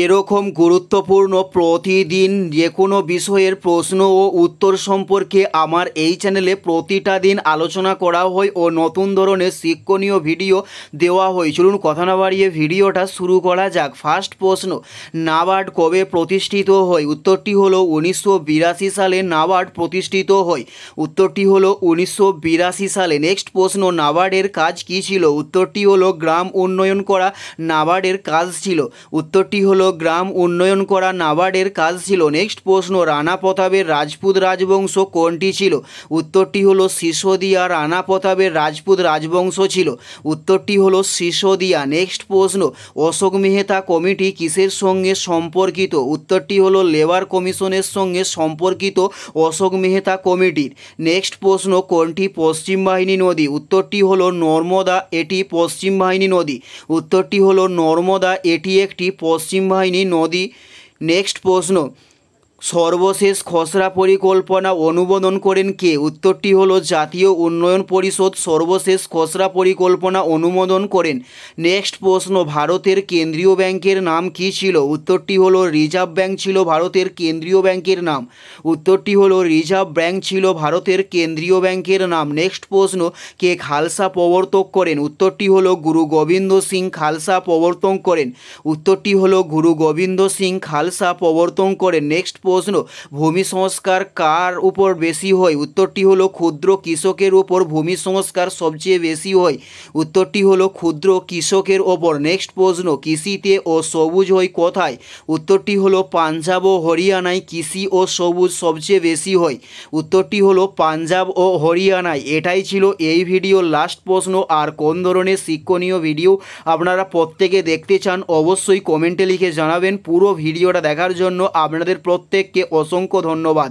এরকম গুরুত্বপূর্ণ প্রতিদিন যে কোনো বিষয়ের প্রশ্ন ও উত্তর সম্পর্কে আমার এই চ্যানেলে প্রতিটা দিন আলোচনা করা হয় ও নতুন ধরনের শিক্ষণীয় ভিডিও দেওয়া হয়। চলুন কথা না বাড়িয়ে ভিডিওটা শুরু করা যাক। ফার্স্ট প্রশ্ন, নাবার্ড কবে প্রতিষ্ঠিত হয়? উত্তরটি হলো 1982 সালে নাবার্ড প্রতিষ্ঠিত হয়। উত্তরটি হলো 1982 সালে। নেক্সট প্রশ্ন, নাবার্ডের কাজ কী ছিল? উত্তরটি হলো গ্রাম উন্নয়ন করা নাবার্ডের কাজ ছিল। উত্তরটি হলো গ্রাম উন্নয়ন করা নাবার্ডের কাজ ছিল। নেক্সট প্রশ্ন, রানা প্রতাপের রাজপুত রাজবংশ কোনটি ছিল? উত্তরটি হলো সিসোদিয়া। রানা প্রতাপের রাজপুত রাজবংশ ছিল। উত্তরটি হলো সিসোদিয়া। নেক্সট প্রশ্ন, অশোক মেহতা কমিটি কিসের সঙ্গে সম্পর্কিত? উত্তরটি হলো লেবার কমিশনের সঙ্গে সম্পর্কিত অশোক মেহতা কমিটির। নেক্সট প্রশ্ন, কোনটি পশ্চিম বাহিনী নদী? উত্তরটি হলো নর্মদা, এটি পশ্চিম বাহিনী নদী। উত্তরটি হলো নর্মদা, এটি একটি পশ্চিম বাহিনী নদী। নেক্সট প্রশ্ন, সর্বশেষ খসড়া পরিকল্পনা অনুমোদন করেন কে? উত্তরটি হলো জাতীয় উন্নয়ন পরিষদ সর্বশেষ খসড়া পরিকল্পনা অনুমোদন করেন। নেক্সট প্রশ্ন, ভারতের কেন্দ্রীয় ব্যাংকের নাম কী ছিল? উত্তরটি হলো রিজার্ভ ব্যাংক ছিল ভারতের কেন্দ্রীয় ব্যাংকের নাম। উত্তরটি হলো রিজার্ভ ব্যাংক ছিল ভারতের কেন্দ্রীয় ব্যাংকের নাম। নেক্সট প্রশ্ন, কে খালসা প্রবর্তক করেন? উত্তরটি হলো গুরু গোবিন্দ সিং খালসা প্রবর্তন করেন। উত্তরটি হলো গুরু গোবিন্দ সিং খালসা প্রবর্তন করেন। নেক্সট প্রশ্ন, ভূমি সংস্কার কার উপর বেশি হয়? উত্তরটি হলো ক্ষুদ্র কৃষকের উপর ভূমি সংস্কার সবচেয়ে বেশি হয়। উত্তরটি হলো ক্ষুদ্র কৃষকের ওপর। নেক্সট প্রশ্ন, কৃষিতে ও সবুজ হয় কোথায়? উত্তরটি হলো পাঞ্জাব ও হরিয়ানায় কৃষি ও সবুজ সবচেয়ে বেশি হয়। উত্তরটি হলো পাঞ্জাব ও হরিয়ানায়। এটাই ছিল এই ভিডিওর লাস্ট প্রশ্ন। আর কোন ধরনের শিক্ষণীয় ভিডিও আপনারা প্রত্যেকে দেখতে চান অবশ্যই কমেন্টে লিখে জানাবেন। পুরো ভিডিওটা দেখার জন্য আপনাদের প্রত্যেককে অসংখ্য ধন্যবাদ।